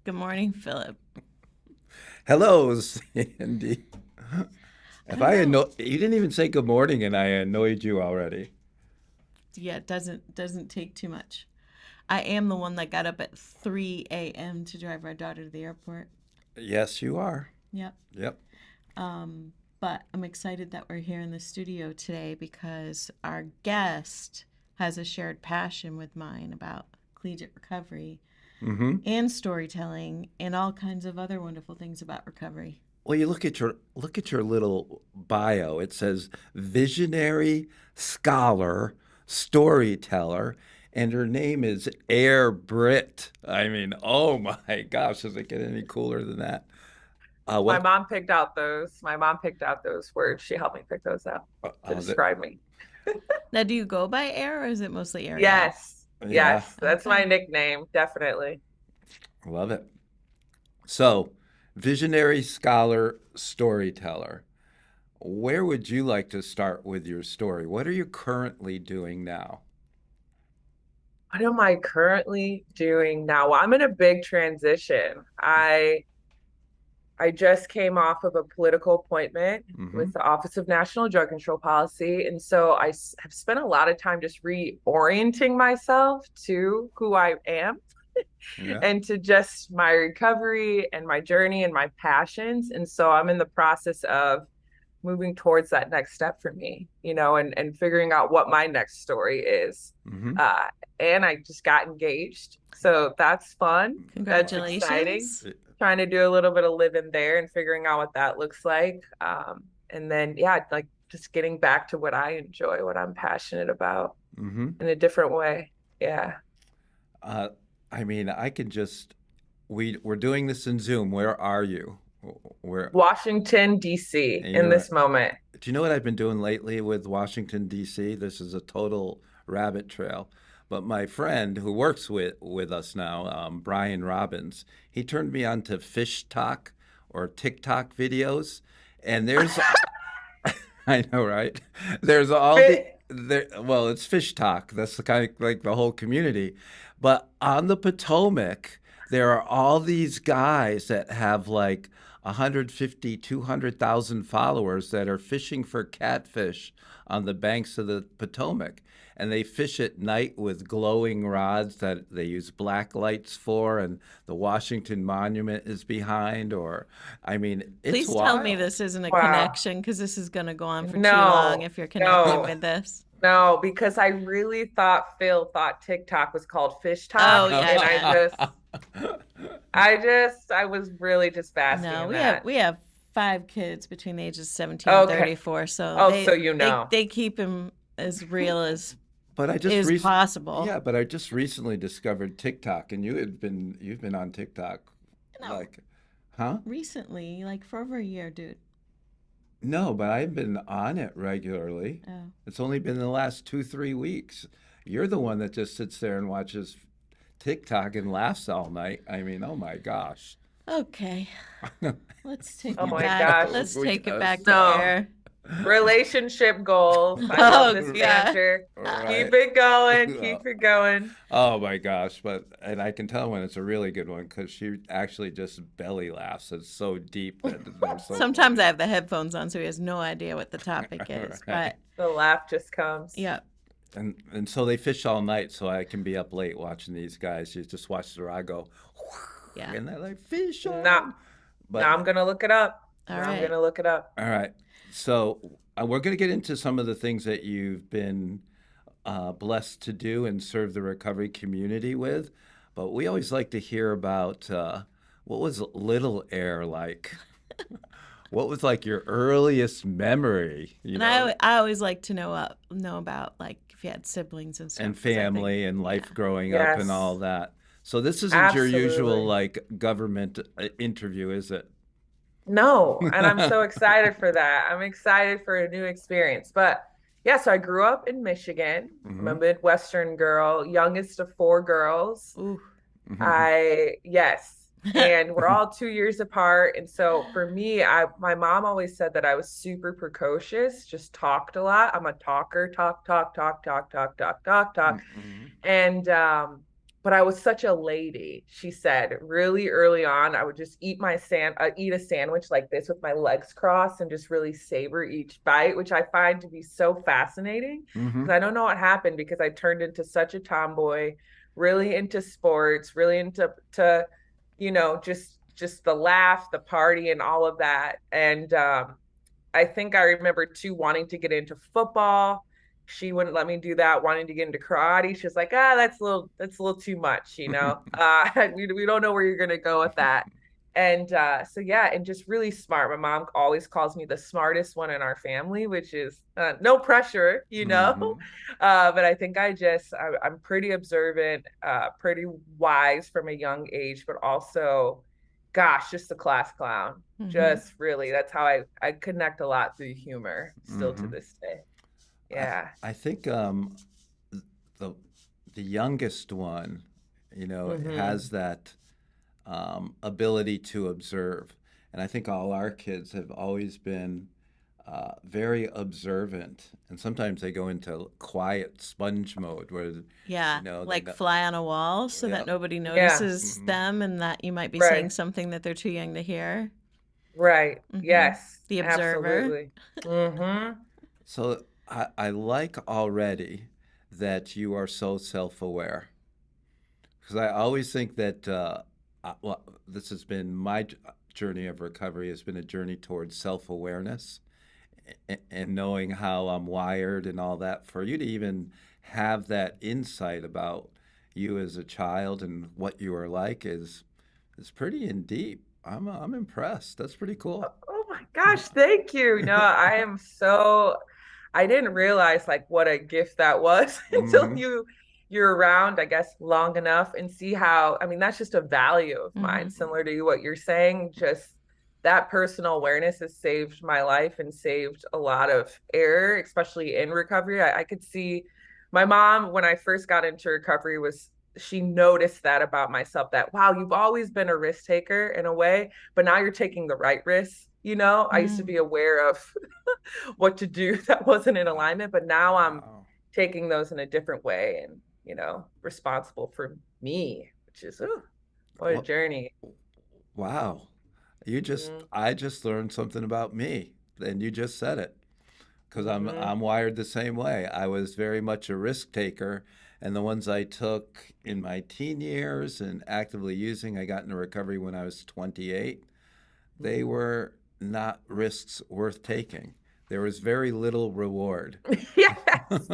Good morning, Philip. Hello, Sandy. I If don't I know. you didn't even say good morning and I annoyed you already. Yeah, it doesn't take too much. I am the one that got up at 3 a.m. to drive our daughter to the airport. Yes, you are. Yep. Yep. But I'm excited that we're here in the studio today because our guest has a shared passion with mine about collegiate recovery Mm-hmm. and storytelling and all kinds of other wonderful things about recovery. Well, you look at your little bio. It says visionary, scholar, storyteller, and her name is Britt. I mean, oh my gosh, does it get any cooler than that? My Well, mom picked out those. My mom picked out those words. She helped me pick those out to that, describe me. Now, do you go by Air or is it mostly Ariel? Yes. yeah, Yes. That's my Okay. nickname. Definitely. love it. So, visionary, scholar, storyteller. Where would you like to start with your story? What are you currently doing now? What am I currently doing now? Well, I'm in a big transition. I just came off of a political appointment Hmm. with the Office of National Drug Control Policy. And so have spent a lot of time just reorienting myself to who I am Yeah. and to just my recovery and my journey and my passions. And so I'm in the process of moving towards that next step for me, and figuring out what my next story is. Hmm. Uh, and I just got engaged. So that's fun. That's exciting. Congratulations. Trying to do a little bit of living there and figuring out what that looks like. And then, yeah, like just getting back to what I enjoy, what I'm passionate about Hmm. in a different way. Yeah. Uh, I mean, I can just we're doing this in Zoom. Where are you? Where Washington, D.C. and in you're this moment. do you know what I've been doing lately with Washington D.C.? This is a total rabbit trail. But my friend who works with us now, Brian Robbins, he turned me on to Fish Talk or TikTok videos, and there's I know, right? There's all the there. Well, it's fish talk. That's the kind of like the whole community. But on the Potomac, there are all these guys that have like 150, 200,000 followers that are fishing for catfish on the banks of the Potomac. And they fish at night with glowing rods that they use black lights for, and the Washington Monument is behind. Or, I mean, it's Please tell me wild. this isn't a Wow. connection because this is going to go on for too long No, if you're connecting no, with this. no, because I really thought Phil thought TikTok was called Fish Oh, Talk, yeah, and yeah. I was really just basking No, in we have that. we have five kids between the ages of 17 and Okay. 34, so Oh, they so you they know. they keep him as real as But I just is rec possible. yeah, but I just recently discovered TikTok, and you've been on TikTok, No, like, huh? recently, like for over a year, dude. No, but I've been on it regularly. Oh, It's only been the last 2, 3 weeks. You're the one that just sits there and watches TikTok and laughs all night. I mean, oh my gosh. okay. Let's take Oh it We my back. gosh. know, Let's we take it back just to No. air. Relationship goals. I love Oh this God. banter. right. Keep it going. Keep it going. Oh my gosh, but and I can tell when it's a really good one because she actually just belly laughs. It's so deep that they're so Sometimes I funny. have the headphones on, so he has no idea what the topic is. Right. But The laugh just comes. yeah, And so they fish all night, so I can be up late watching these guys. You just watch the rod go, yeah. and they're like fish Now, on. now I'm But gonna look it up. All Now I'm right. gonna look it up. all right, so we're gonna get into some of the things that you've been blessed to do and serve the recovery community with. But we always like to hear about what was Little Air like. What was like your earliest memory, And I always like to know about like if you had siblings and stuff and because I think family and yeah. life growing up and all Yes, that. So this isn't your usual absolutely. like government interview, is it? No, and I'm so excited for that. I'm excited for a new experience. But yeah, so I grew up in Michigan. I'm a Hmm. Midwestern girl, youngest of four girls. Ooh. Yes. And we're all 2 years apart. And so for me, my mom always said that I was super precocious, just talked a lot. I'm a talker, talk, talk, talk, talk, talk, talk, talk, talk. Hmm. And but I was such a lady. She said really early on, I would just eat a sandwich like this with my legs crossed and just really savor each bite, which I find to be so fascinating Mm-hmm. because I don't know what happened because I turned into such a tomboy, really into sports, really into just the laugh, the party, and all of that. And I think I remember too wanting to get into football. She wouldn't let me do that, wanting to get into karate. She's like, that's a little too much, you know. We don't know where you're gonna go with that. And so yeah, and just really smart. My mom always calls me the smartest one in our family, which is no pressure, you know. Mm-hmm. But I think I'm pretty observant, pretty wise from a young age, but also, gosh, just a class clown. Mm-hmm. Just really, that's how I connect a lot through humor still to Mm-hmm. this day. I Yeah. I think the the youngest one, Mm-hmm. has that ability to observe, and I think all our kids have always been very observant, and sometimes they go into quiet sponge mode where Yeah, they like know. fly on a wall so Yeah. that nobody Yeah. notices Hmm. them and that you might be saying Right. something that they're too young to hear. Right. Hmm. Yes. The observer. Absolutely. Mm-hmm. So I like already that you are so self-aware, because I always think that well, this has been my journey of recovery has been a journey towards self-awareness and knowing how I'm wired and all that. For you to even have that insight about you as a child and what you are like is pretty in deep. I'm impressed. That's pretty cool. Oh my gosh, thank you. No, I didn't realize like what a gift that was until Hmm. you're around, I guess, long enough and see how, I mean, that's just a value of mine, Hmm. similar to what you're saying. Just that personal awareness has saved my life and saved a lot of error, especially in recovery. I could see my mom when I first got into recovery was she noticed that about myself that wow, you've always been a risk taker in a way, but now you're taking the right risks. I used to be Mm. aware of what to do that wasn't in Wow. alignment, but now I'm Wow. taking those in a different way and, responsible for me, which is, ooh, what a Well, journey. wow. Mm-hmm. I just learned something about me, and you just said it. Because Mm-hmm. I'm wired the same way. I was very much a risk taker, and the ones I took in my teen years and actively using, I got into recovery when I was 28. They Mm-hmm. were not risks worth taking. There was very little reward. Yes.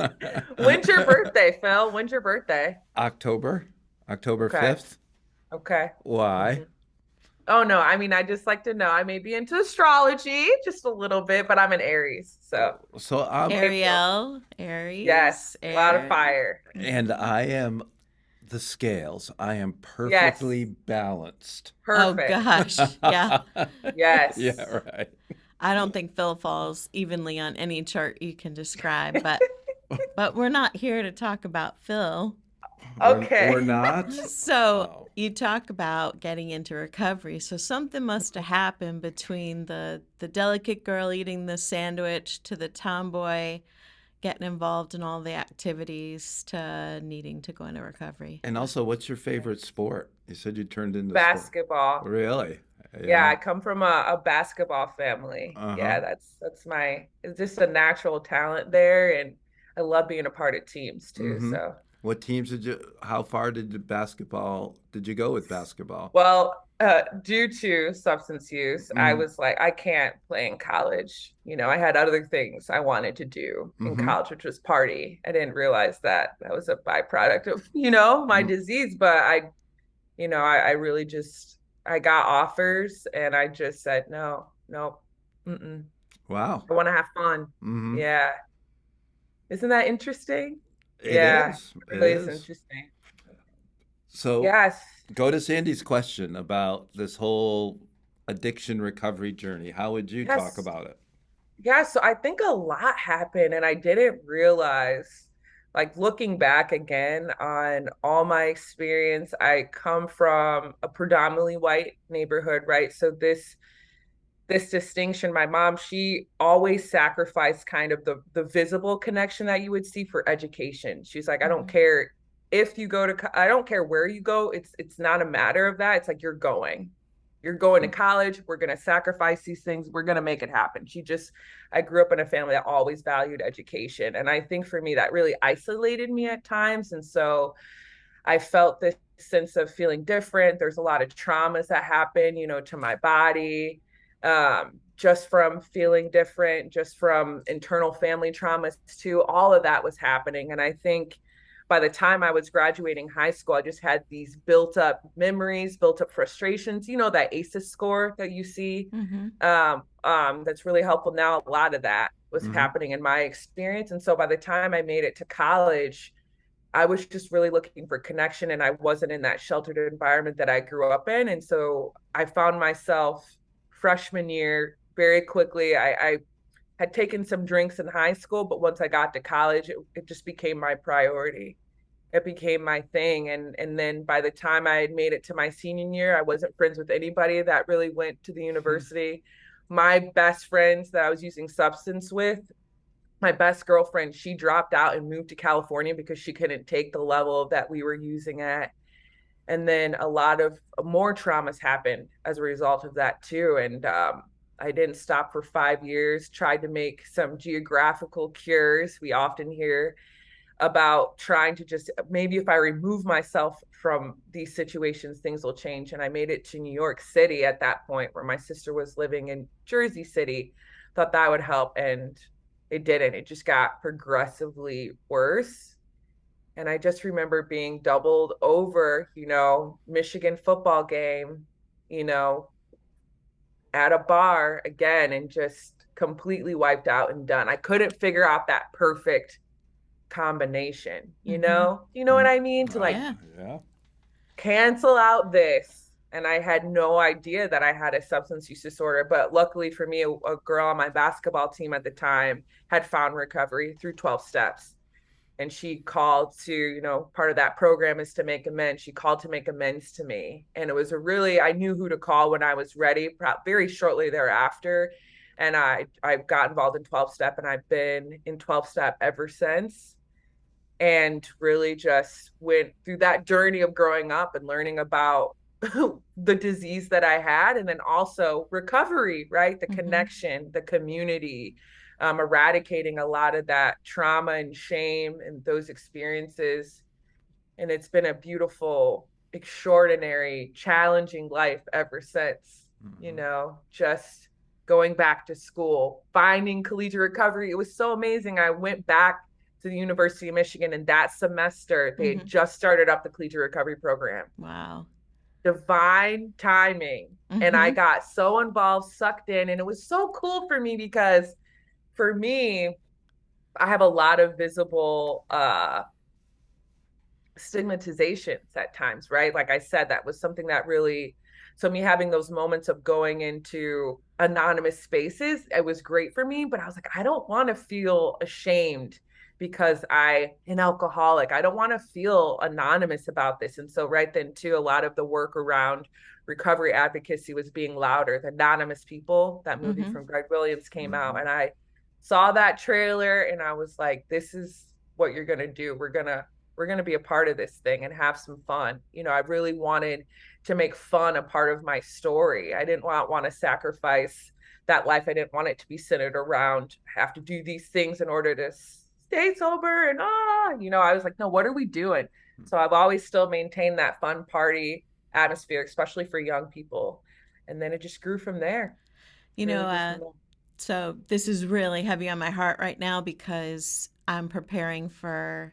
When's your birthday, Phil? When's your birthday? October, October Okay. 5th. Okay. Why? Mm-hmm. Oh no, I mean, I just like to know. I may be into astrology just a little bit, but I'm an Aries, so So I'm, maybe Ariel, yes, Aries, a lot of air. fire. and Hmm. I am the scales. I am Yes, perfectly balanced. Oh perfect. gosh, yeah. Yeah, Yes. right. I don't think Phil falls evenly on any chart you can describe, but we're not here to talk about Phil. We're Okay. not. So Oh. you talk about getting into recovery. So something must have happened between the delicate girl eating the sandwich to the tomboy getting involved in all the activities to needing to go into recovery. And also, what's your favorite sport? You said you turned into sport. Basketball. Really? Yeah, Yeah. I come from a basketball family. Uh-huh. Yeah, that's my it's just a natural talent there and I love being a part of teams too. Mm-hmm. So What teams how far did you go with basketball? well, due to substance use, I Mm-hmm. was like, I can't play in college. I had other things I wanted to do in Mm-hmm. college, which was party. I didn't realize that that was a byproduct of, my disease, but I really just I got offers and I just said no, no, mm-mm. Wow. I want to have fun. Mm-hmm. Yeah, isn't that interesting? It Yeah, is. it It really is is. interesting. So Yes, go to Sandy's question about this whole addiction recovery journey. How would you talk yes, about it? yeah. So I think a lot happened, and I didn't realize. Like looking back again on all my experience, I come from a predominantly white neighborhood, right? So this distinction, my mom, she always sacrificed kind of the visible connection that you would see for education. She's like, I don't Hmm. care if you go to, I don't care where you go, it's not a matter of that. It's like you're going to college. We're going to sacrifice these things. We're going to make it happen. I grew up in a family that always valued education. And I think for me, that really isolated me at times. And so I felt this sense of feeling different. There's a lot of traumas that happen, to my body, just from feeling different, just from internal family traumas too. All of that was happening. And I think by the time I was graduating high school, I just had these built up memories, built up frustrations, that ACEs score that you see. Mm-hmm. That's really helpful now. A lot of that was Mm-hmm. happening in my experience. And so by the time I made it to college, I was just really looking for connection, and I wasn't in that sheltered environment that I grew up in. And so I found myself freshman year very quickly. I had taken some drinks in high school, but once I got to college, it just became my priority. It became my thing. And then by the time I had made it to my senior year, I wasn't friends with anybody that really went to the university. My best friends that I was using substance with, my best girlfriend, she dropped out and moved to California because she couldn't take the level that we were using at. And then a lot of more traumas happened as a result of that too. And I didn't stop for 5 years, tried to make some geographical cures. We often hear about trying to just, maybe if I remove myself from these situations, things will change. And I made it to New York City at that point, where my sister was living in Jersey City. Thought that would help, and it didn't. It just got progressively worse. And I just remember being doubled over, Michigan football game, you know, at a bar again, and just completely wiped out and done. I couldn't figure out that perfect combination, you Mm-hmm. know? You know what I mean? To like Yeah. Yeah. cancel out this. And I had no idea that I had a substance use disorder. But luckily for me, a girl on my basketball team at the time had found recovery through 12 steps. And she called to, part of that program is to make amends. She called to make amends to me. And it was I knew who to call when I was ready, very shortly thereafter. And I got involved in 12 step, and I've been in 12 step ever since, and really just went through that journey of growing up and learning about the disease that I had, and then also recovery, right? The Mm-hmm. connection, the community, eradicating a lot of that trauma and shame and those experiences. And it's been a beautiful, extraordinary, challenging life ever since, Mm-hmm. just going back to school, finding collegiate recovery. It was so amazing. I went back to the University of Michigan, and that semester they had Mm-hmm. just started up the collegiate recovery program. Wow. Divine timing. And I Mm-hmm. got so involved, sucked in, and it was so cool for me because for me, I have a lot of visible stigmatizations at times, right? Like I said, that was something that really, so me having those moments of going into anonymous spaces, it was great for me, but I was like, I don't want to feel ashamed because an alcoholic. I don't want to feel anonymous about this. And so right then too, a lot of the work around recovery advocacy was being louder. The Anonymous People, that movie Mm-hmm. from Greg Williams came Mm-hmm. out, and I saw that trailer and I was like, this is what you're going to do. We're going to be a part of this thing and have some fun. I really wanted to make fun a part of my story. I didn't want to sacrifice that life. I didn't want it to be centered around have to do these things in order to stay sober. And I was like, no, what are we doing? So I've always still maintained that fun party atmosphere, especially for young people. And then it just grew from there. You know, Really grew from there. so this is really heavy on my heart right now because I'm preparing for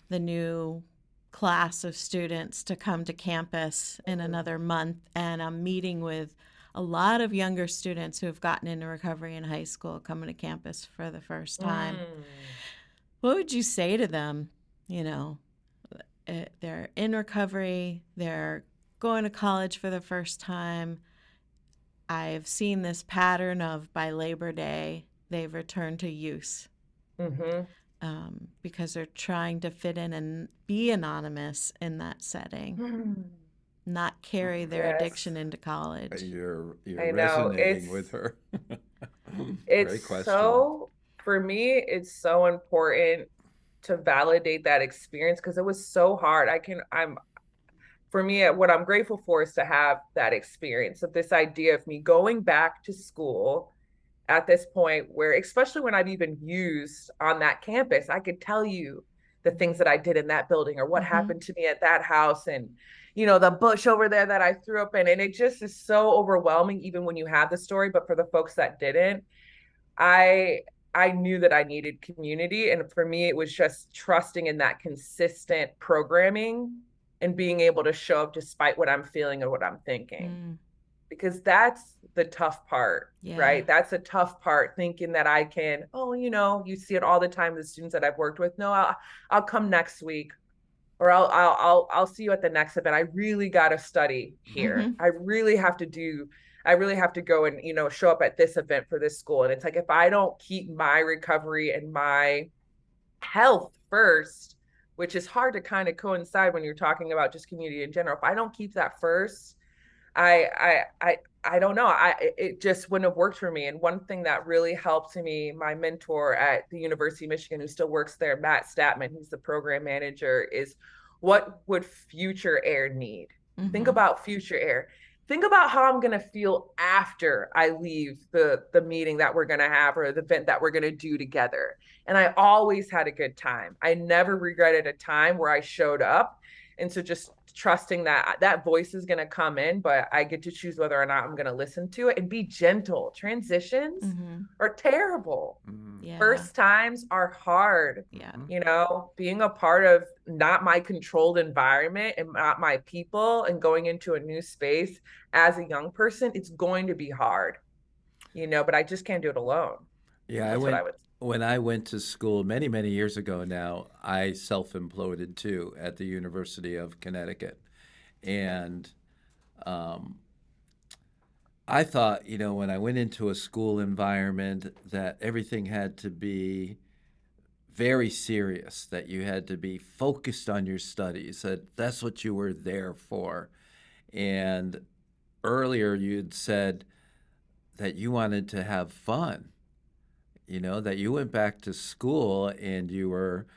the new class of students to come to campus in another month, and I'm meeting with a lot of younger students who have gotten into recovery in high school coming to campus for the first time. Mm. What would you say to them? You know, they're in recovery, they're going to college for the first time. I've seen this pattern of by Labor Day, they've returned to use Mm-hmm. because they're trying to fit in and be anonymous in that setting, not carry their Yes, addiction into college. You're I know. resonating with her. It's Great question. so, for me, it's so important to validate that experience because it was so hard. For me, what I'm grateful for is to have that experience of this idea of me going back to school at this point where, especially when I've even used on that campus, I could tell you the things that I did in that building or what Mm-hmm. happened to me at that house and, the bush over there that I threw up in. And it just is so overwhelming, even when you have the story. But for the folks that didn't, I I knew that I needed community. And for me, it was just trusting in that consistent programming and being able to show up despite what I'm feeling or what I'm thinking. Mm. Because that's the tough part, Yeah. right? That's the tough part, thinking that I can, oh, you see it all the time, the students that I've worked with. No, I'll come next week or I'll see you at the next event. I really got to study here. Mm-hmm. I really have to go and, show up at this event for this school. And it's like, if I don't keep my recovery and my health first, which is hard to kind of coincide when you're talking about just community in general, if I don't keep that first, I don't know. It just wouldn't have worked for me. And one thing that really helped me, my mentor at the University of Michigan, who still works there, Matt Statman, he's the program manager, is what would future air need? Think Mm-hmm. about future air. Think about how I'm going to feel after I leave the meeting that we're going to have or the event that we're going to do together. And I always had a good time. I never regretted a time where I showed up. And so just trusting that that voice is going to come in, but I get to choose whether or not I'm going to listen to it and be gentle. Transitions Mm-hmm. are terrible. Yeah. First times are hard. Yeah. Being a part of not my controlled environment and not my people and going into a new space as a young person, it's going to be hard, but I just can't do it alone. Yeah, That's what I would. when I went to school many, many years ago now, I self-imploded too at the University of Connecticut. And um, I thought, when I went into a school environment that everything had to be very serious, that you had to be focused on your studies, that that's what you were there for. And earlier you'd said that you wanted to have fun, that you went back to school and you were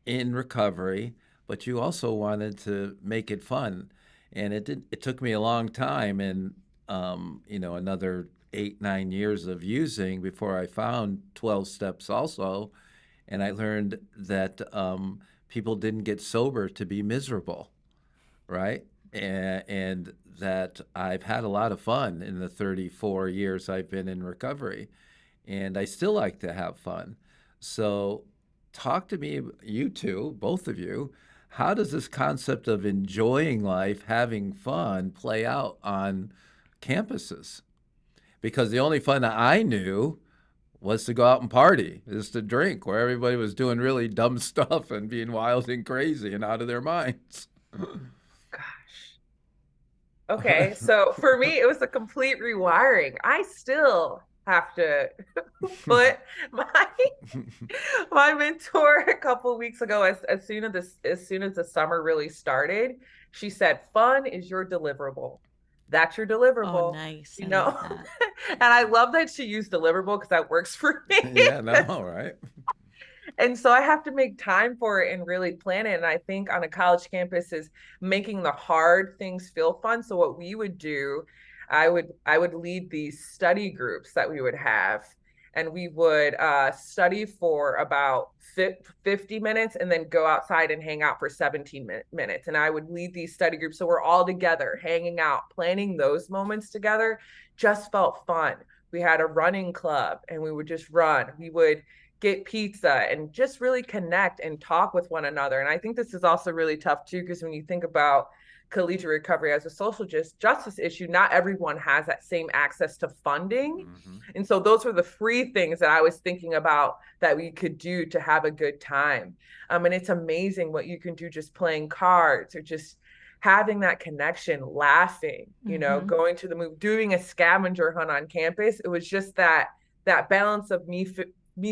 in recovery, but you also wanted to make it fun. And it took me a long time and, another 8, 9 years of using before I found 12 steps also. And I learned that people didn't get sober to be miserable, right? And that I've had a lot of fun in the 34 years I've been in recovery. And I still like to have fun. So, talk to me, you two, both of you. How does this concept of enjoying life, having fun, play out on campuses? Because the only fun that I knew was to go out and party, is to drink, where everybody was doing really dumb stuff and being wild and crazy and out of their minds. Gosh. Okay, so for me, it was a complete rewiring. I still have to put my mentor a couple of weeks ago, as soon as the summer really started, she said, "Fun is your deliverable. That's your Oh, deliverable." nice. You I love know, that. and I love that she used deliverable because that works for me. Yeah, no, right? And so I have to make time for it and really plan it. And I think on a college campus is making the hard things feel fun. So what we would do, I would lead these study groups that we would have. And we would study for about 50 minutes and then go outside and hang out for 17 minutes. And I would lead these study groups. So we're all together, hanging out, planning those moments together just felt fun. We had a running club and we would just run. We would get pizza and just really connect and talk with one another. And I think this is also really tough too, because when you think about collegiate recovery as a social justice issue, not everyone has that same access to funding. Mm-hmm. And so those were the free things that I was thinking about that we could do to have a good time. And it's amazing what you can do just playing cards or just having that connection, laughing, Mm-hmm. going to the movie, doing a scavenger hunt on campus. It was just that balance of me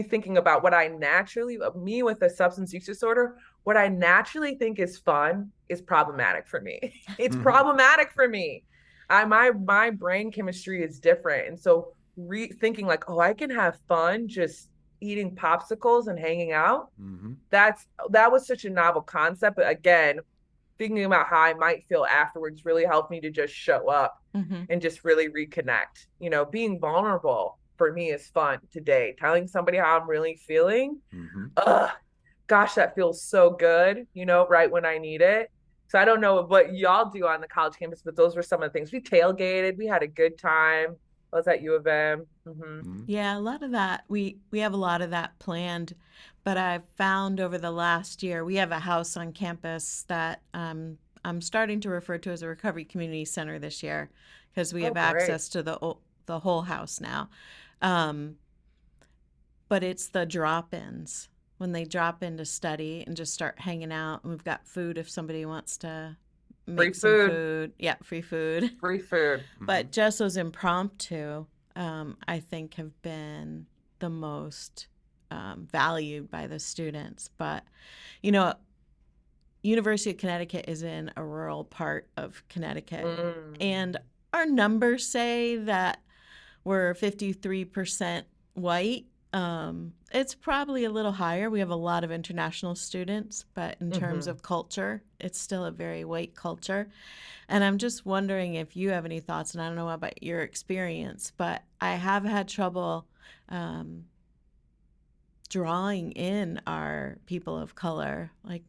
thinking about what I naturally, me with a substance use disorder, what I naturally think is fun is problematic for me. It's problematic for me. My brain chemistry is different. And so thinking like, oh, I can have fun just eating popsicles and hanging out. Mm-hmm. That was such a novel concept. But again, thinking about how I might feel afterwards really helped me to just show up Mm-hmm. and just really reconnect. Being vulnerable for me is fun today. Telling somebody how I'm really feeling, Mm-hmm. ugh, gosh, that feels so good, right when I need it. So I don't know what y'all do on the college campus, but those were some of the things. We tailgated, we had a good time. I was at U of M. Mm-hmm. Yeah, a lot of that. We have a lot of that planned, but I've found over the last year we have a house on campus that I'm starting to refer to as a recovery community center this year because we Oh, have great. access to the whole house now. Um, but it's the drop-ins when they drop in to study and just start hanging out. And we've got food if somebody wants to Free make some food, food. Yeah, free food. free food. Mm-hmm. But just those impromptu, I think, have been the most valued by the students. But, you know, University of Connecticut is in a rural part of Connecticut. Mm. And our numbers say that we're 53% white. It's probably a little higher. We have a lot of international students, but in terms Hmm. of culture, it's still a very white culture. And I'm just wondering if you have any thoughts, and I don't know about your experience, but I have had trouble um, drawing in our people of color. Like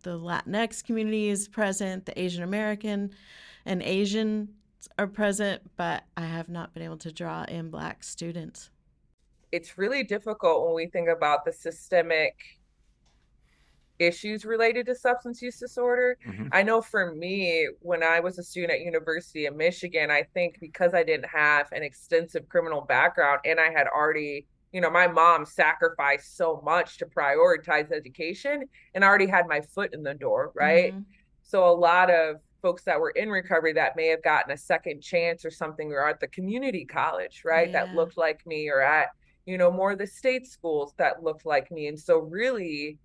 the Latinx community is present, the Asian American and Asian are present, but I have not been able to draw in Black students. It's really difficult when we think about the systemic issues related to substance use disorder. Mm-hmm. I know for me, when I was a student at University of Michigan, I think because I didn't have an extensive criminal background and I had already, my mom sacrificed so much to prioritize education and I already had my foot in the door, right? Mm-hmm. So a lot of folks that were in recovery that may have gotten a second chance or something or at the community college, right, that Yeah. looked like me or at, more of the state schools that looked like me. And so really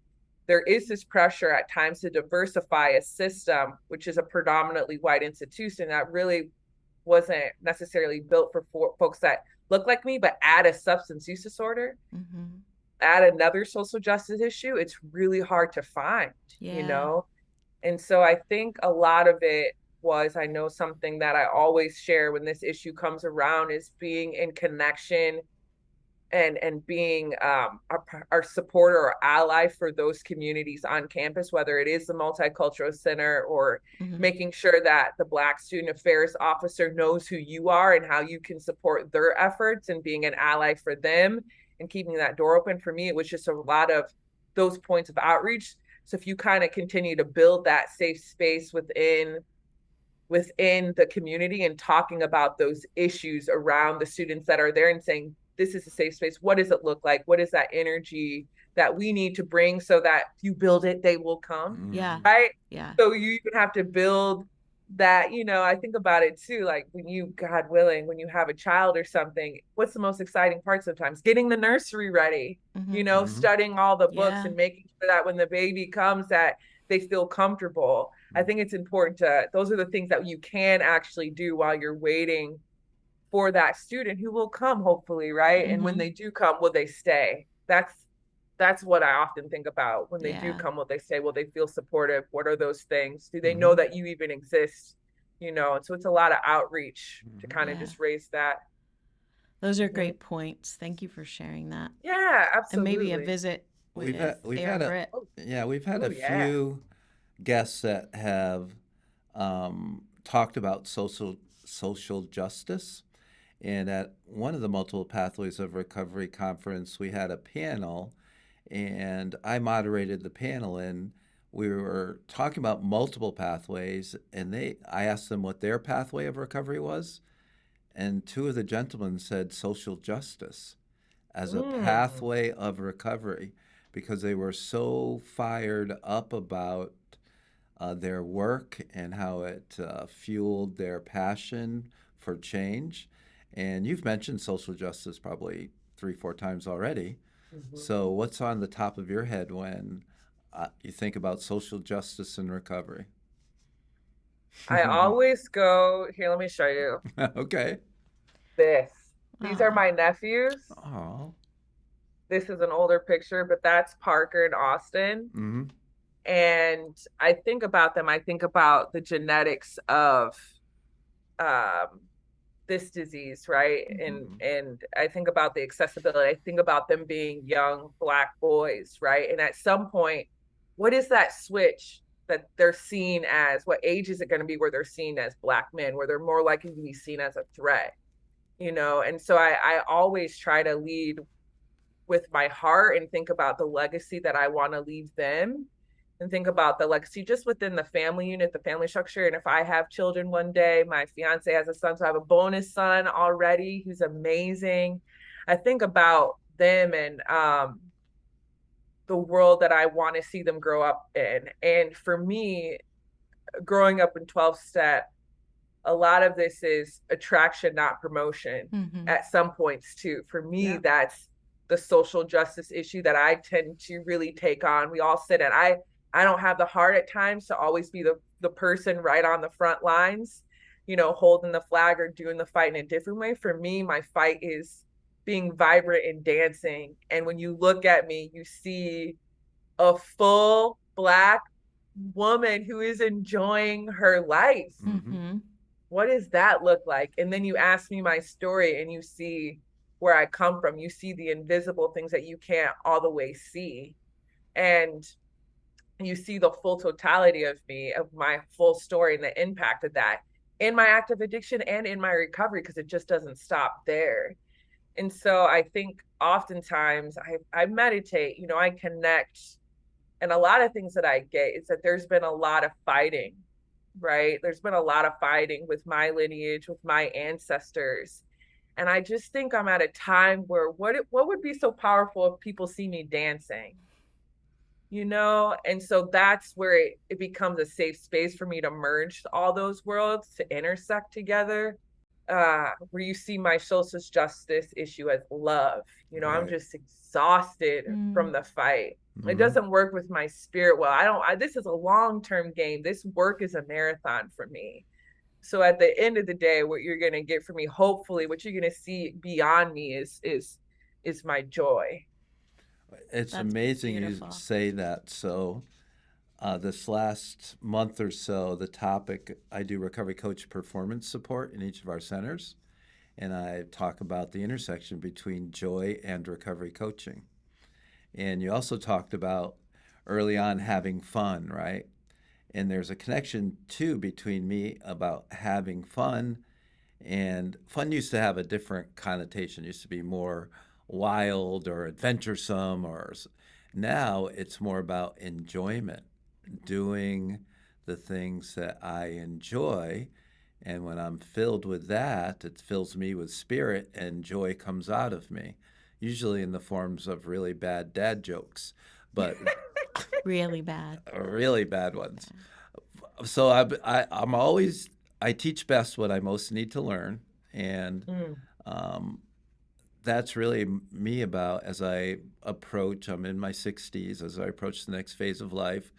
there is this pressure at times to diversify a system, which is a predominantly white institution that really wasn't necessarily built for folks that look like me, but add a substance use disorder, Mm-hmm. add another social justice issue, it's really hard to find, you Yeah. know? And so I think a lot of it was, I know something that I always share when this issue comes around is being in connection and being our supporter or ally for those communities on campus, whether it is the multicultural center or Mm-hmm. making sure that the Black student affairs officer knows who you are and how you can support their efforts and being an ally for them and keeping that door open. For me, it was just a lot of those points of outreach. So if you kind of continue to build that safe space within the community and talking about those issues around the students that are there and saying, this is a safe space. What does it look like? What is that energy that we need to bring so that if you build it, they will come, Yeah. Mm-hmm. right? Yeah. So you even have to build that, I think about it too, like when you, God willing, when you have a child or something, what's the most exciting part sometimes? Getting the nursery ready, Mm-hmm. Mm-hmm. studying all the books Yeah. and making sure that when the baby comes that they feel comfortable. I think it's important those are the things that you can actually do while you're waiting for that student who will come, hopefully, right? And when Mm-hmm. they do come, will they stay? That's what I often think about. When they do Yeah. come, will they stay? Will they feel supportive? What are those things? Do they know Mm-hmm. that you even exist? And so it's a lot of outreach to kind of Yeah. just raise that. Those are Mhm. great points. Thank you for sharing that. Yeah, And maybe a absolutely. visit We've with had we've Air had a Britt. Oh, yeah we've had oh a yeah. few guests that have talked about social justice, and at one of the multiple pathways of recovery conference, we had a panel, and I moderated the panel, and we were talking about multiple pathways, and I asked them what their pathway of recovery was, and two of the gentlemen said social justice as a Mm. pathway of recovery because they were so fired up about their work and how it fueled their passion for change. And you've mentioned social justice probably 3, 4 times already. So, Mhm. what's on the top of your head when you think about social justice and recovery? I always go, here, let me show you Okay. this. These are Ah. my nephews. Oh. this is an older picture, but that's Parker and Austin. Mm-hmm. And I think about them, I think about the genetics of um, this disease, right? And I think about the accessibility. I think about them being young Black boys, right? And at some point, what is that switch that they're seen as? What age is it going to be where they're seen as Black men, where they're more likely to be seen as a threat? And so I always try to lead with my heart and think about the legacy that I want to leave them, and think about the legacy just within the family unit, the family structure. And if I have children one day, my fiance has a son, so I have a bonus son already who's amazing. I think about them and the world that I want to see them grow up in. And for me, growing up in 12 step, a lot of this is attraction, not promotion at some points too. For me, Yeah. that's the social justice issue that I tend to really take on. We all sit at, I don't have the heart at times to always be the person right on the front lines, holding the flag or doing the fight in a different way. For me, my fight is being vibrant and dancing. And when you look at me, you see a full Black woman who is enjoying her life. Mm-hmm. What does that look like? And then you ask me my story and you see where I come from. You see the invisible things that you can't all the way see. And you see the full totality of me, of my full story, and the impact of that in my active addiction and in my recovery, because it just doesn't stop there. And so I think oftentimes I meditate, I connect. And a lot of things that I get is that there's been a lot of fighting, right? There's been a lot of fighting with my lineage, with my ancestors. And I just think I'm at a time where what would be so powerful if people see me dancing? And so that's where it becomes a safe space for me to merge all those worlds, to intersect together, where you see my social justice issue as love. I'm Right. just exhausted from the fight. It doesn't work with my spirit well. This is a long-term game. This work is a marathon for me. So at the end of the day, what you're going to get from me, hopefully what you're going to see beyond me is my joy. It's That's amazing you beautiful. say that. So, this last month or so, the topic I do recovery coach performance support in each of our centers, and I talk about the intersection between joy and recovery coaching. And you also talked about early on having fun, right? And there's a connection too between me about having fun, and fun used to have a different connotation. It used to be more wild or adventuresome, or now it's more about enjoyment, doing the things that I enjoy. And when I'm filled with that, it fills me with spirit, and joy comes out of me, usually in the forms of really bad dad jokes, but Really bad. really bad ones. So I'm always, I teach best what I most need to learn. And Mm. um, that's really me about as I approach, I'm in my 60s, as I approach the next phase of life.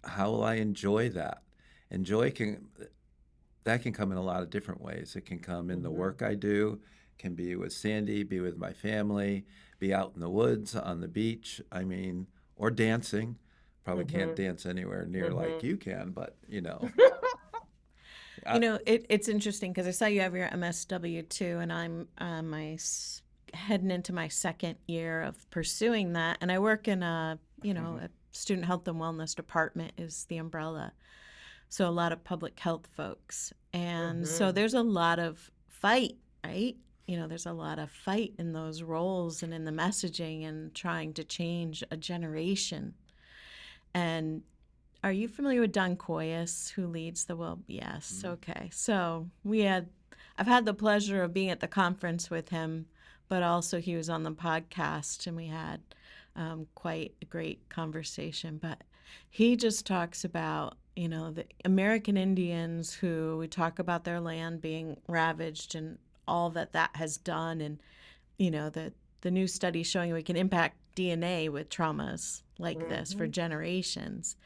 How will I enjoy that? And joy that can come in a lot of different ways. It can come in the work I do, can be with Sandy, be with my family, be out in the woods, on the beach, or dancing. Probably can't dance anywhere near like you can, but I, It's interesting because I saw you have your MSW too, and I'm heading into my second year of pursuing that. And I work in a student health and wellness department is the umbrella. So a lot of public health folks. And so there's a lot of fight, right? There's a lot of fight in those roles and in the messaging and trying to change a generation. And are you familiar with Don Coyas, who leads the Well? Yes. Okay. So I've had the pleasure of being at the conference with him, but also he was on the podcast, and we had quite a great conversation. But he just talks about, the American Indians, who we talk about their land being ravaged and all that has done, and the new study showing we can impact DNA with traumas like this for generations.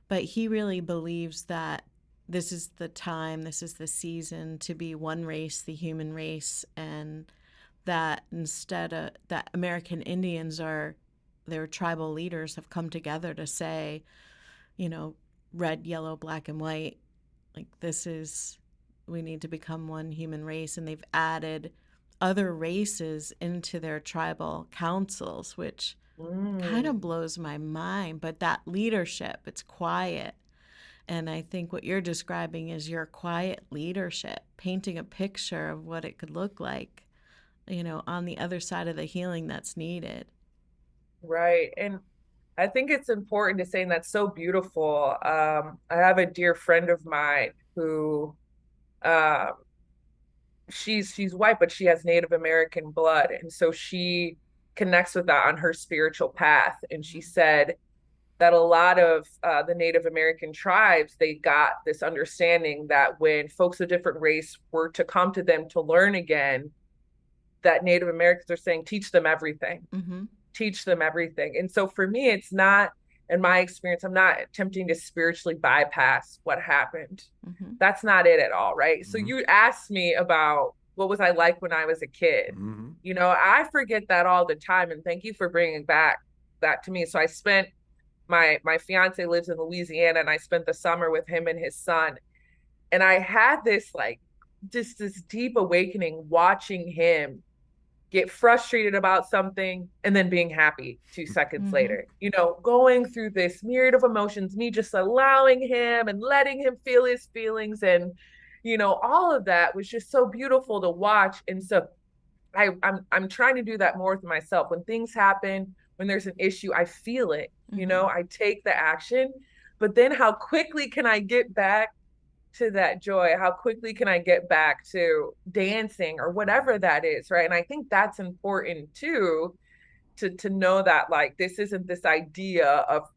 But he really believes that this is the time, this is the season to be one race, the human race, and that instead of that American Indians are their tribal leaders have come together to say, you know, red, yellow, black, and white, like this is, we need to become one human race. And they've added other races into their tribal councils, which kind of Mm. blows my mind. But that leadership, it's quiet. And I think what you're describing is your quiet leadership, painting a picture of what it could look like, you know, on the other side of the healing that's needed. Right. And I think it's important to say, and that's so beautiful. I have a dear friend of mine who um she's white, but she has Native American blood. And so she connects with that on her spiritual path. And she said that a lot of the Native American tribes, they got this understanding that when folks of different race were to come to them to learn again, that Native Americans are saying, teach them everything, Mm-hmm. teach them everything. And so for me, it's not, in my experience, I'm not attempting to spiritually bypass what happened. Mm-hmm. That's not it at all, right? So Mhm. you asked me about what was I like when I was a kid. Mhm. You know, I forget that all the time, and thank you for bringing back that to me. So I spent my fiance lives in Louisiana, and I spent the summer with him and his son, and I had this like just this deep awakening watching him get frustrated about something and then being happy 2 seconds Mm-hmm. later, you know, going through this myriad of emotions, me just allowing him and letting him feel his feelings. And, you know, all of that was just so beautiful to watch. And so I'm trying to do that more with myself. When things happen, when there's an issue, I feel it, you Mm-hmm. know, I take the action, but then how quickly can I get back to that joy? How quickly can I get back to dancing or whatever that is, right? And I think that's important too, to know that like this isn't this idea of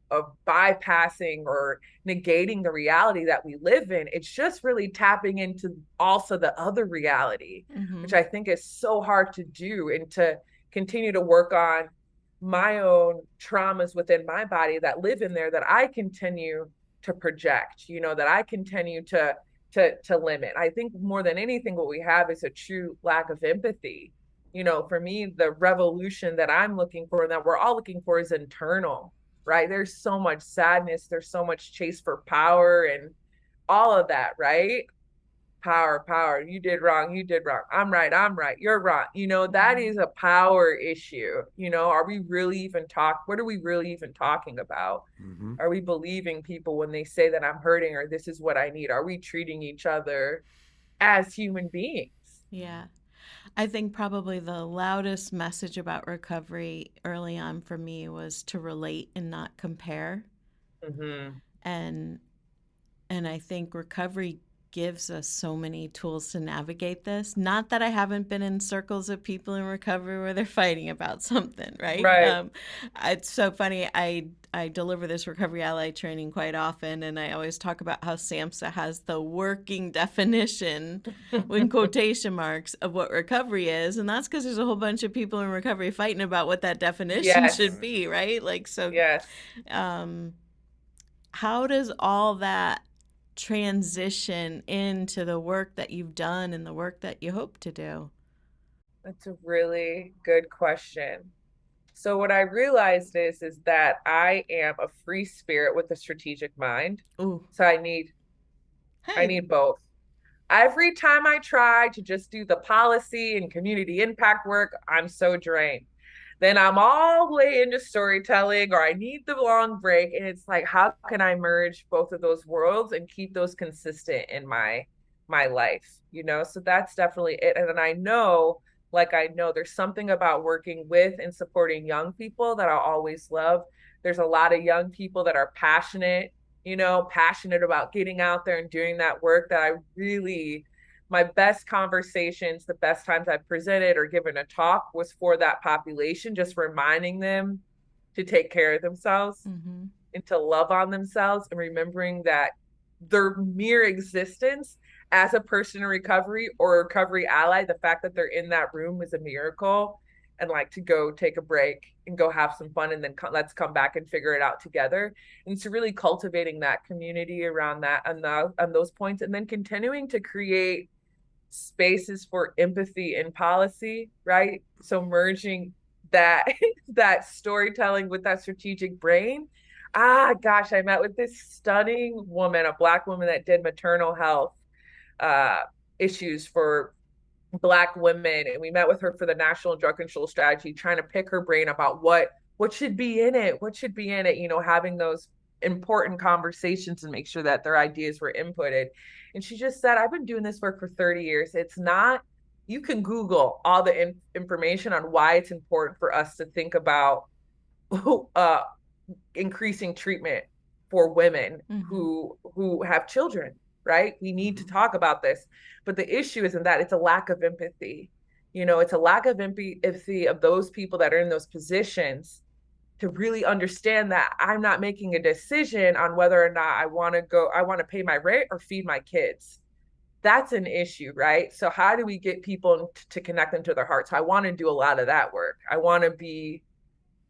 bypassing or negating the reality that we live in. It's just really tapping into also the other reality, Mm-hmm. which I think is so hard to do, and to continue to work on my own traumas within my body that live in there that I continue to project, you know, that I continue to limit. I think more than anything, what we have is a true lack of empathy. You know, for me, the revolution that I'm looking for and that we're all looking for is internal, right? There's so much sadness, there's so much chase for power and all of that, right? Power, power. You did wrong. You did wrong. I'm right. I'm right. You're wrong. You know, that Mm-hmm. is a power issue. You know, are we really even what are we really even talking about? Mhm. Are we believing people when they say that I'm hurting or this is what I need? Are we treating each other as human beings? Yeah. I think probably the loudest message about recovery early on for me was to relate and not compare. Mm-hmm. And I think recovery gives us so many tools to navigate this. Not that I haven't been in circles of people in recovery where they're fighting about something, right? Right. It's so funny. I deliver this recovery ally training quite often, and I always talk about how SAMHSA has the working definition, in quotation marks, of what recovery is, and that's because there's a whole bunch of people in recovery fighting about what that definition should Yes. be, right? Like so. Yes. Um, how does all that transition into the work that you've done and the work that you hope to do? That's a really good question. So what I realized is that I am a free spirit with a strategic mind. Ooh, So I hey. need both. Every time I try to just do the policy and community impact work, I'm so drained. Then I'm all the way into storytelling, or I need the long break. And it's like, how can I merge both of those worlds and keep those consistent in my life? You know, so that's definitely it. And then I know, like I know there's something about working with and supporting young people that I'll always love. There's a lot of young people that are passionate, you know, passionate about getting out there and doing that work that I really, my best conversations, the best times I've presented or given a talk was for that population, just reminding them to take care of themselves Mm-hmm. and to love on themselves, and remembering that their mere existence as a person in recovery or a recovery ally, the fact that they're in that room is a miracle. And like to go take a break and go have some fun, and then let's come back and figure it out together. And so really cultivating that community around that and those points, and then continuing to create spaces for empathy in policy, right? So merging that that storytelling with that strategic brain. Ah, gosh, I met with this stunning woman, a Black woman that did maternal health uh, issues for Black women, and we met with her for the National Drug Control Strategy, trying to pick her brain about what should be in it, what should be in it, having those important conversations and make sure that their ideas were inputted. And she just said, I've been doing this work for 30 years. It's not, you can Google all the information on why it's important for us to think about uh, increasing treatment for women who have children, right? We need to talk about this. But the issue isn't that, it's a lack of empathy. It's a lack of empathy of those people that are in those positions to really understand that I'm not making a decision on whether or not I want to pay my rent or feed my kids. That's an issue, right? So how do we get people to connect them to their hearts? So I want to do a lot of that work. I want to be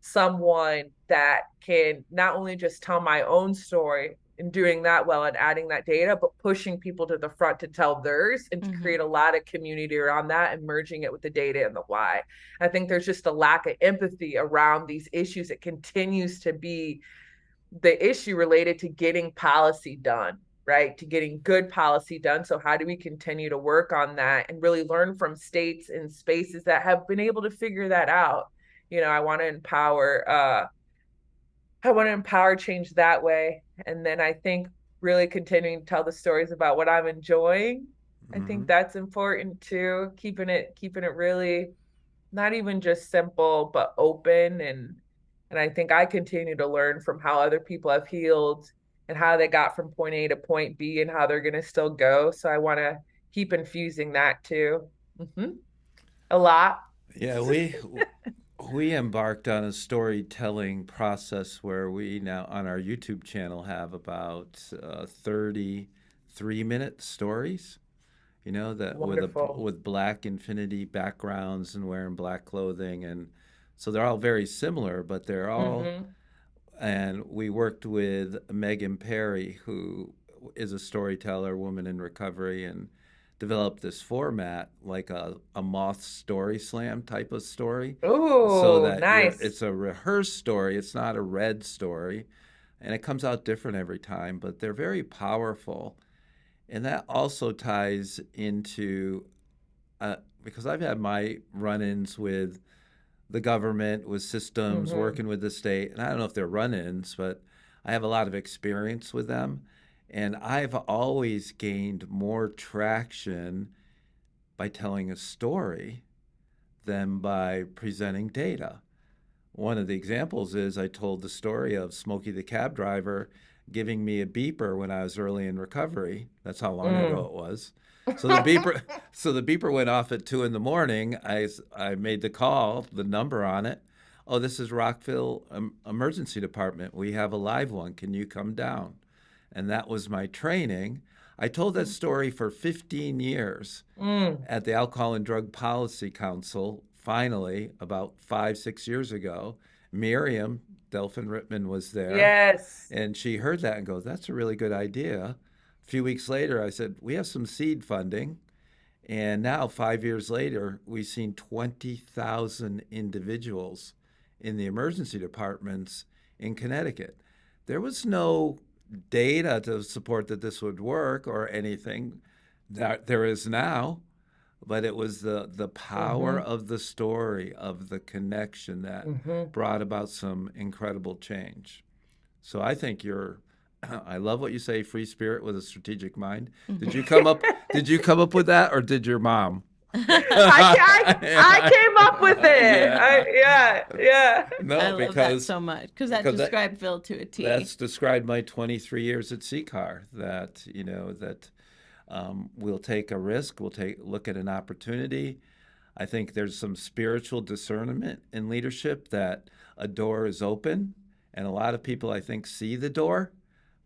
someone that can not only just tell my own story and doing that well and adding that data, but pushing people to the front to tell theirs and to create a lot of community around that and merging it with the data and the why. I think there's just a lack of empathy around these issues. It continues to be the issue related to getting policy done, right? To getting good policy done. So how do we continue to work on that and really learn from states and spaces that have been able to figure that out? I want to empower change that way. And then I think really continuing to tell the stories about what I'm enjoying. I think that's important too. Keeping it really not even just simple, but open. And I think I continue to learn from how other people have healed and how they got from point A to point B and how they're going to still go. So I want to keep infusing that too. A lot. Yeah, we embarked on a storytelling process where we now on our YouTube channel have about 33-minute stories, that Wonderful. with black infinity backgrounds and wearing black clothing, and so they're all very similar, but they're all. And we worked with Megan Perry, who is a storyteller, woman in recovery, and developed this format like a moth story slam type of story, so Oh, that it's nice. a rehearsed story. It's not a read story, and it comes out different every time, but they're very powerful. And that also ties into because I've had my run-ins with the government, with systems, working with the state, and I don't know if they're run-ins, but I have a lot of experience with them. And I've always gained more traction by telling a story than by presenting data. One of the examples is I told the story of Smokey the cab driver giving me a beeper when I was early in recovery. That's how long ago it was. So the beeper went off at 2 a.m. I made the call, the number on it. Oh, this is Rockville Emergency Department. We have a live one. Can you come down? And that was my training. I told that story for 15 years at the Alcohol and Drug Policy Council. Finally, about 5-6 years ago, Miriam Delphin Rittman was there, Yes. and she heard that and goes, "That's a really good idea." A few weeks later, I said, "We have some seed funding." And now, 5 years later, we've seen 20,000 individuals in the emergency departments in Connecticut. There was no data to support that this would work or anything that there is now, but it was the power of the story, of the connection that brought about some incredible change. So I think I love what you say, free spirit with a strategic mind. Did you come up with that, or did your mom? I came up with it. Yeah. No, I love that so much because that described Phil to a T. That's described my 23 years at CCAR. That we'll take a risk. We'll look at an opportunity. I think there's some spiritual discernment in leadership that a door is open, and a lot of people, I think, see the door,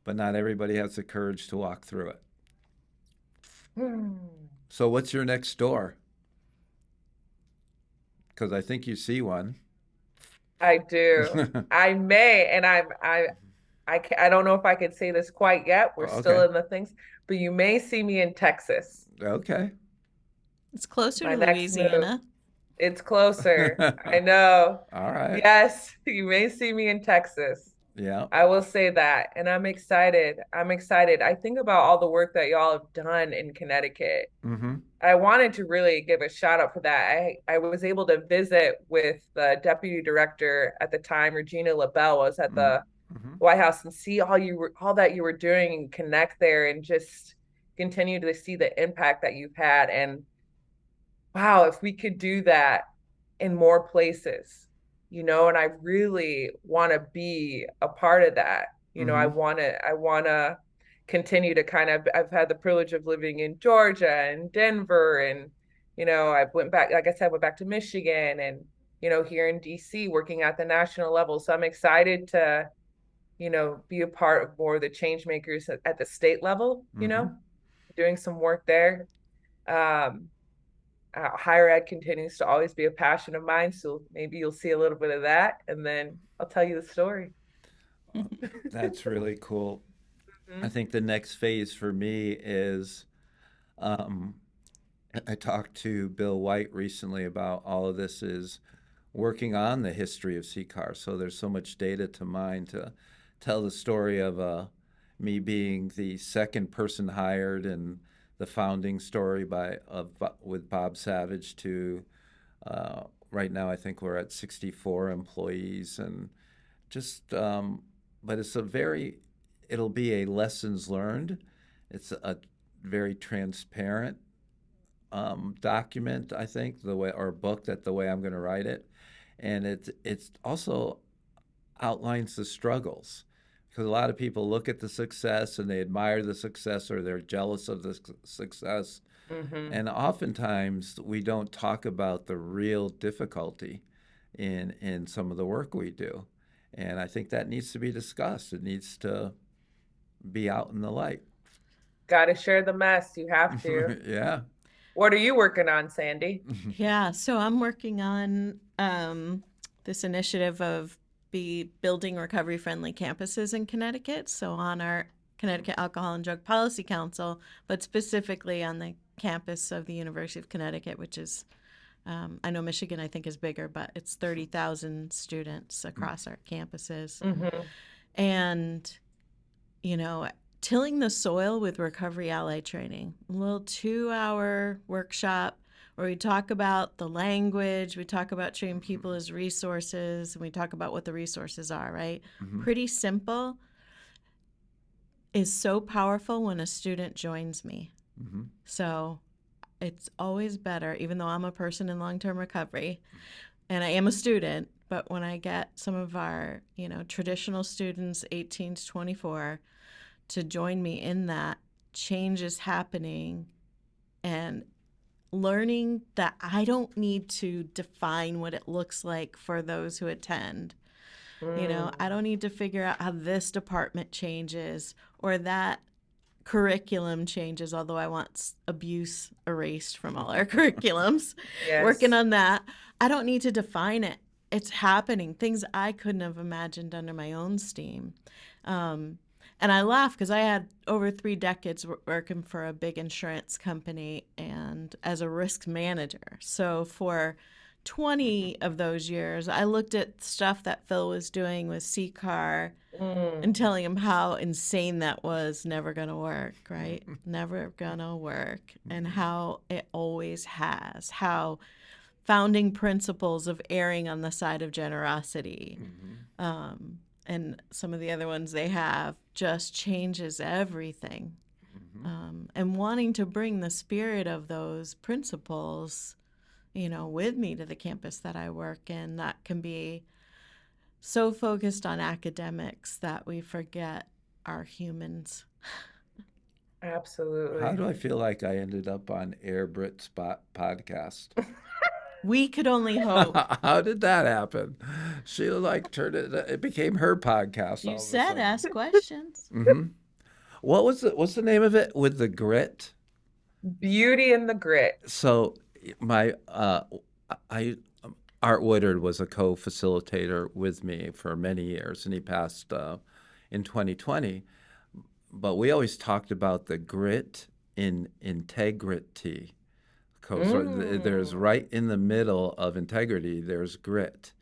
but not everybody has the courage to walk through it. So what's your next door? Because I think you see one. I do. I may, and I don't know if I could say this quite yet. We're still in the things, but you may see me in Texas. Okay. It's closer My to next move. Louisiana. It's closer. I know. All right. Yes, you may see me in Texas. Yeah. I will say that. And I'm excited. I'm excited. I think about all the work that y'all have done in Connecticut. Mm-hmm. I wanted to really give a shout out for that. I was able to visit with the deputy director at the time, Regina LaBelle was at the Mm-hmm. White House, and see all that you were doing and connect there and just continue to see the impact that you've had. And wow, if we could do that in more places, and I really want to be a part of that. I Mm-hmm. want to continue to I've had the privilege of living in Georgia and Denver, and I went back, like I said, went back to Michigan, and here in DC working at the national level. So I'm excited to be a part of more of the change makers at the state level, Mm-hmm. doing some work there. um Higher ed continues to always be a passion of mine. So maybe you'll see a little bit of that, and then I'll tell you the story. That's really cool. I Mhm. think the next phase for me is um, I talked to Bill White recently about all of this is working on the history of CCAR. So there's so much data to mine to tell the story of me being the second person hired and the founding story with Bob Savage to right now I think we're at 64 employees and just but it'll be a lessons learned. It's a very transparent document, I think, the way or book that the way I'm going to write it, and it's also outlines the struggles because a lot of people look at the success and they admire the success or they're jealous of the success, Mm-hmm. and oftentimes we don't talk about the real difficulty in some of the work we do, and I think that needs to be discussed. It needs to be out in the light. Got to share the mess. You have to. Yeah. What are you working on, Sandy? Yeah, so I'm working on this initiative of be building recovery friendly campuses in Connecticut. So on our Connecticut Alcohol and Drug Policy Council, but specifically on the campus of the University of Connecticut, which is I know Michigan I think is bigger, but it's 30,000 students across our campuses. Mm-hmm. And you know, tilling the soil with recovery ally training, a little 2 hour workshop where we talk about the language, we talk about treating people as resources, and we talk about what the resources are, right? Mm-hmm. Pretty simple, is so powerful when a student joins me. Mm-hmm. So it's always better, even though I'm a person in long term recovery and I am a student, but when I get some of our, traditional students, 18 to 24, to join me in that, change is happening, and learning that I don't need to define what it looks like for those who attend. I don't need to figure out how this department changes or that curriculum changes, although I want abuse erased from all our curriculums. Working Yes. on that. I don't need to define it. It's happening. Things I couldn't have imagined under my own steam. And I laugh because I had over 3 decades working for a big insurance company and as a risk manager. So for 20 of those years, I looked at stuff that Phil was doing with CCAR and Mm. telling him how insane that was, never gonna work, right? Never gonna work. And how it always has. How founding principles of erring on the side of generosity, and some of the other ones they have, just changes everything. And wanting to bring the spirit of those principles, with me to the campus that I work in, that can be so focused on academics that we forget our humans. How Absolutely. do I feel like I ended up on Britt's podcast? We could only hope. How did that happen? She like turned it. It became her podcast You all of a said sudden. ask questions. Mm-hmm. What's the name of it with the grit? Beauty and the grit. So my I Art Woodard was a co-facilitator with me for many years, and he passed in 2020. But we always talked about the grit in integrity There's Mm. right in the middle of integrity, there's grit.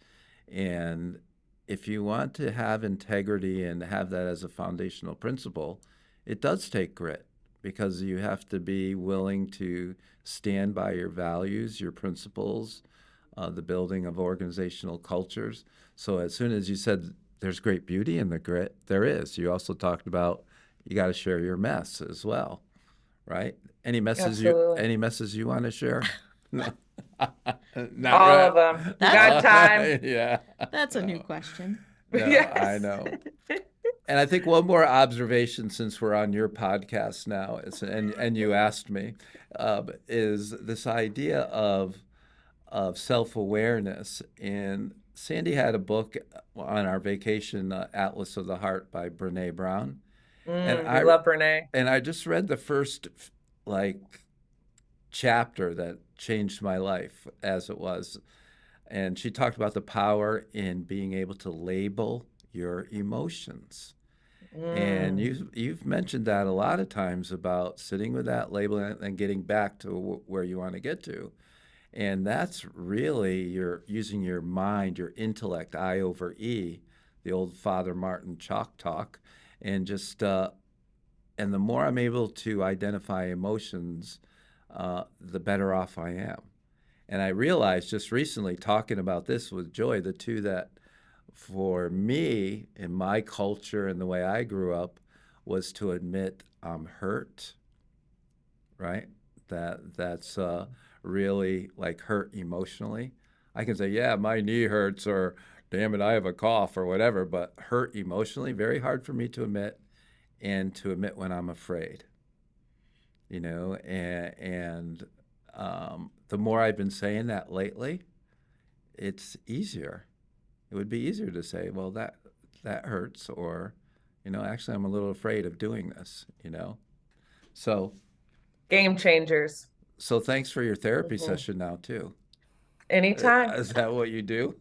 And if you want to have integrity and have that as a foundational principle, it does take grit because you have to be willing to stand by your values, your principles, the building of organizational cultures. So as soon as you said there's great beauty in the grit, there is. You also talked about you got to share your mess as well, right? Absolutely. Any messes you want to share? No. Not All right. of them. We That's got time. Yeah. That's a new No. question. No, I Yes. know. And I think one more observation since we're on your podcast now, and you asked me, is this idea of self-awareness. And Sandy had a book on our vacation, Atlas of the Heart by Brene Brown, and We love Renee. I just read the first like chapter that changed my life as it was. And she talked about the power in being able to label your emotions. And Mm. you've mentioned that a lot of times about sitting with that label and getting back to where you want to get to. And that's really you're using your mind, your intellect, I over E, the old Father Martin chalk talk, and just and the more I'm able to identify emotions, the better off I am. And I realized just recently talking about this with Joy, the two that for me in my culture and the way I grew up was to admit I'm hurt, right? That's really like hurt emotionally. I can say, yeah, my knee hurts, or damn it, I have a cough, or whatever, but hurt emotionally, very hard for me to admit, and to admit when I'm afraid, and the more I've been saying that lately, it's easier. It would be easier to say, well, that hurts, or, actually, I'm a little afraid of doing this. So, Game changers. so thanks for your therapy Mhm. session now too. Anytime. Is that what you do?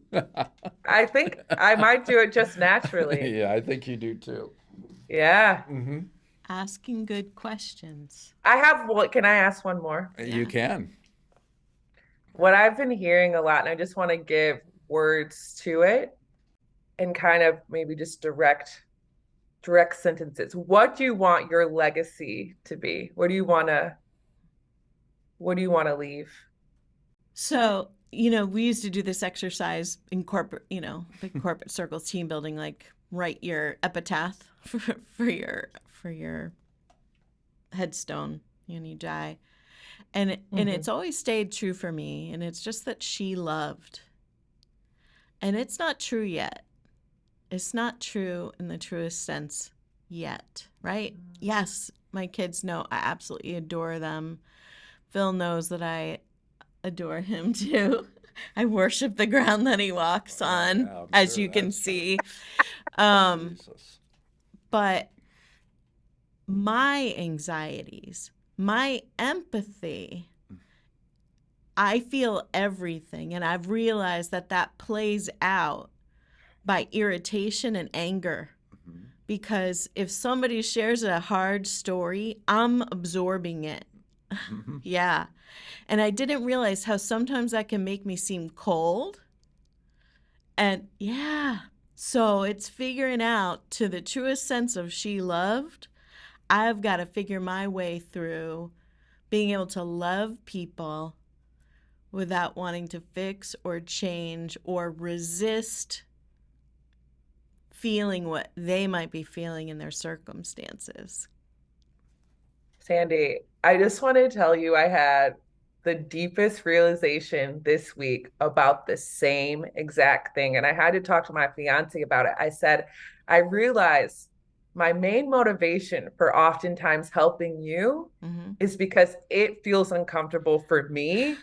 I think I might do it just naturally. Yeah, I think you do too. Yeah. Hmm. Asking good questions. I have what can I ask one more? You Yeah. can. What I've been hearing a lot, and I just want to give words to it and kind of maybe just direct sentences. What do you want your legacy to be? What do you want to leave? So, we used to do this exercise in corporate, big corporate circles, team building, like write your epitaph for your headstone when you die. And Mm-hmm. it's always stayed true for me, and it's just that she loved. And it's not true yet. It's not true in the truest sense yet, right? Yes, my kids know I absolutely adore them. Phil knows that I adore him too. I worship the ground that he walks on, Yeah, I'm as sure you can that's true. see. Um, Jesus. but my anxieties, my empathy, I feel everything. And I've realized that plays out by irritation and anger. Mhm. Because if somebody shares a hard story, I'm absorbing it. Mhm. Yeah. And I didn't realize how sometimes that can make me seem cold. And yeah. So it's figuring out to the truest sense of she loved. I've got to figure my way through being able to love people without wanting to fix or change or resist feeling what they might be feeling in their circumstances. Sandy, I just want to tell you I had the deepest realization this week about the same exact thing. And I had to talk to my fiance about it. I said, I realized my main motivation for oftentimes helping you Mm-hmm. is because it feels uncomfortable for me.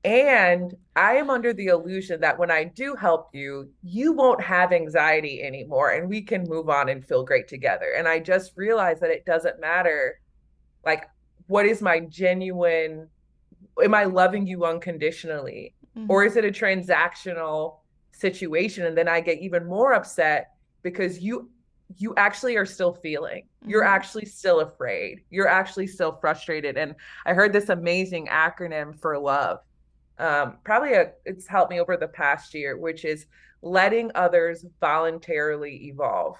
And I am under the illusion that when I do help you, you won't have anxiety anymore and we can move on and feel great together. And I just realized that it doesn't matter like what is my genuine, am I loving you unconditionally, or Mm-hmm. is it a transactional situation? And then I get even more upset because you actually are still feeling. You're actually still afraid. You're actually still frustrated. And I heard this amazing acronym for love. It's helped me over the past year, which is letting others voluntarily evolve.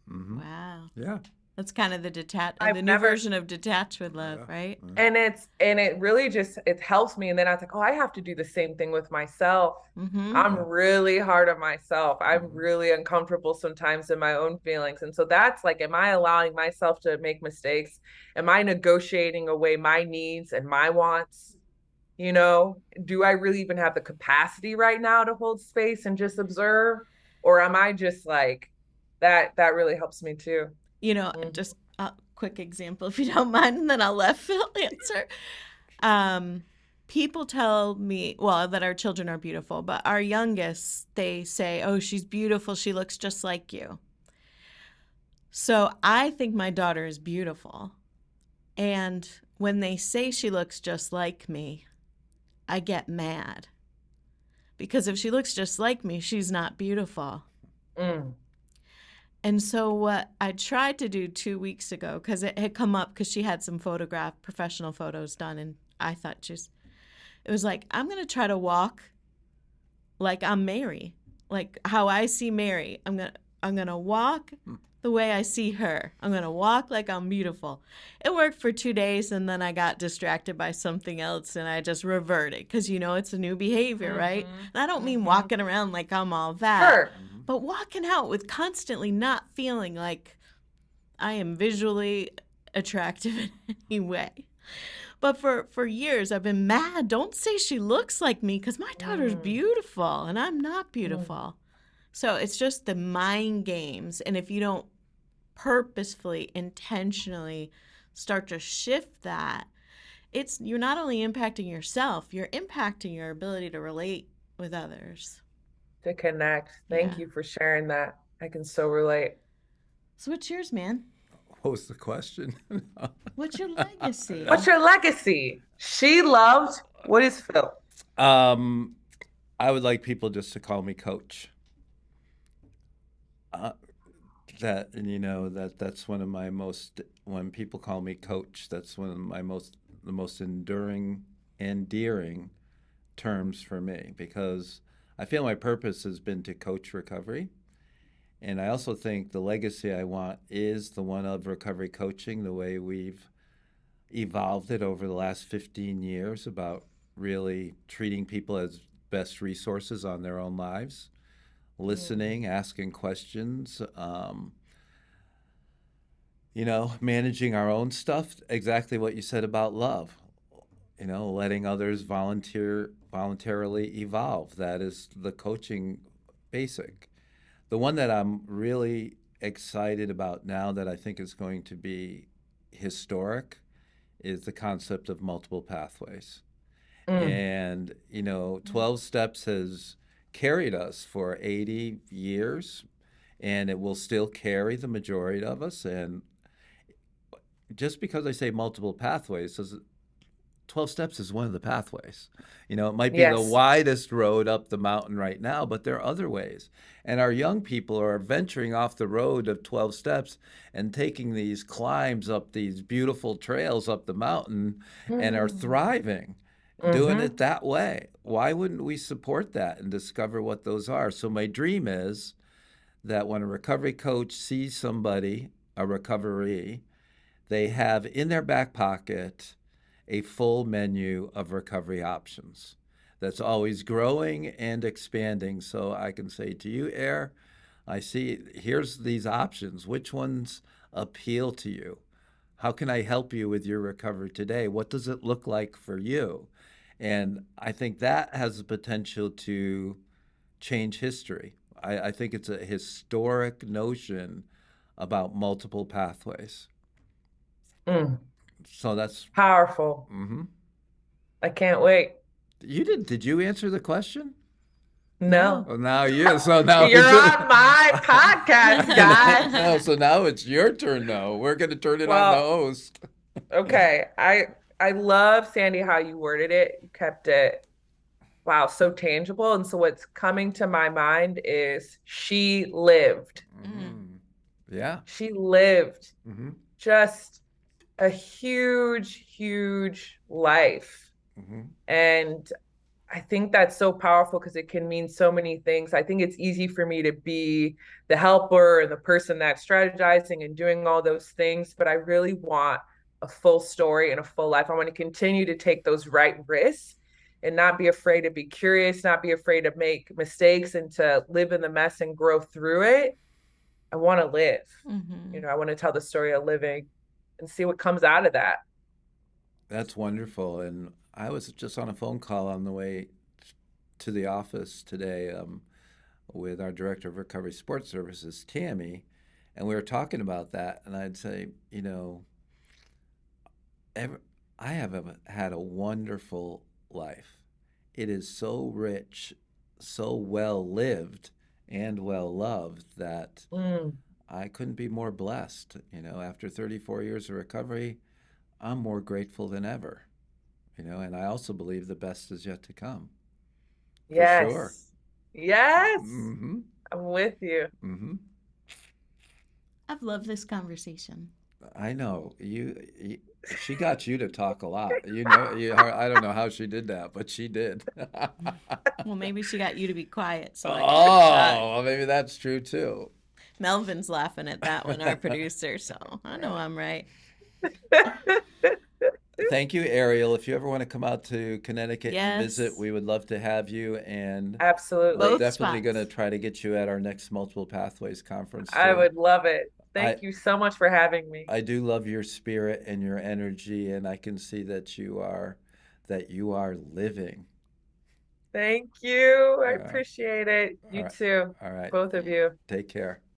Wow. Yeah. That's kind of I've the new never version of detached with love, right? and it really just it helps me. And then I was like, oh, I have to do the same thing with myself. I'm really hard on myself. I'm really uncomfortable sometimes in my own feelings. And so that's like, am I allowing myself to make mistakes? Am I negotiating away my needs and my wants? You know, do I really even have the capacity right now to hold space and just observe? Or am I just like that really helps me too. Just a quick example, if you don't mind, and then I'll let Phil answer. People tell me, well, that our children are beautiful, but our youngest, they say, oh, she's beautiful. She looks just like you. So I think my daughter is beautiful. And when they say she looks just like me, I get mad. Because if she looks just like me, she's not beautiful. And so what I tried to do 2 weeks ago, because it had come up because she had some professional photos done, and I thought it was like, I'm going to try to walk like I'm Mary, like how I see Mary. I'm going to walk the way I see her. I'm going to walk like I'm beautiful. It worked for 2 days, and then I got distracted by something else, and I just reverted because, it's a new behavior, right? And I don't mean walking around like I'm all that. Sure. But walking out with constantly not feeling like I am visually attractive in any way. But for years, I've been mad. Don't say she looks like me because my daughter's beautiful and I'm not beautiful. So it's just the mind games. And if you don't purposefully, intentionally start to shift that, you're not only impacting yourself, you're impacting your ability to relate with others. To connect. Thank you for sharing that. I can so relate. So what's yours, man? What was the question? What's your legacy? What's your legacy? She loved. What is Phil? I would like people just to call me coach. That's one of my most, when people call me coach, that's one of the most endearing terms for me, because I feel my purpose has been to coach recovery. And I also think the legacy I want is the one of recovery coaching, the way we've evolved it over the last 15 years about really treating people as best resources on their own lives, listening, asking questions, managing our own stuff, exactly what you said about love, letting others voluntarily evolve. That is the coaching basic. The one that I'm really excited about now that I think is going to be historic is the concept of multiple pathways. And, 12 steps has carried us for 80 years, and it will still carry the majority of us. And just because I say multiple pathways, 12 steps is one of the pathways. It might be the widest road up the mountain right now, but there are other ways. And our young people are venturing off the road of 12 steps and taking these climbs up these beautiful trails up the mountain and are thriving, doing it that way. Why wouldn't we support that and discover what those are? So my dream is that when a recovery coach sees somebody, a recovery, they have in their back pocket a full menu of recovery options that's always growing and expanding. So I can say to you, Air, I see, here's these options. Which ones appeal to you? How can I help you with your recovery today? What does it look like for you? And I think that has the potential to change history. I think it's a historic notion about multiple pathways. So that's powerful. I can't wait. Did you answer the question? No. Well, now you. So now you're on my podcast, guys. No, so now it's your turn. Now we're going to turn it on the host. Okay, I love, Sandy, how you worded it. You kept it, wow, so tangible. And so what's coming to my mind is she lived. Yeah. She lived Mm-hmm. just a huge, huge life. Mm-hmm. And I think that's so powerful because it can mean so many things. I think it's easy for me to be the helper and the person that's strategizing and doing all those things, but I really want a full story and a full life. I want to continue to take those right risks and not be afraid to be curious, not be afraid to make mistakes and to live in the mess and grow through it. I want to live. Mm-hmm. I want to tell the story of living and see what comes out of that. That's wonderful. And I was just on a phone call on the way to the office today with our director of recovery sports services, Tammy, and we were talking about that. And I'd say, ever, I have had a wonderful life. It is so rich, so well lived, and well loved that Mm, I couldn't be more blessed. After 34 years of recovery, I'm more grateful than ever. And I also believe the best is yet to come, for sure. yes. Yes. Mm-hmm. I'm with you. Mm-hmm. I've loved this conversation. I know she got you to talk a lot. I don't know how she did that, but she did. Well, maybe she got you to be quiet so I could talk. Oh, well, maybe that's true too. Melvin's laughing at that one, our producer, so I know I'm right. Thank you, Ariel. If you ever want to come out to Connecticut and visit, Yes, we would love to have you. And we're Absolutely. both definitely going to spots. try to get you at our next Multiple Pathways conference I too. would love it. I Thank you so much for having me. I do love your spirit and your energy, and I can see that you are living. Thank you. I All right. appreciate it. All You right. too, All right. both of Yeah. you. Take care.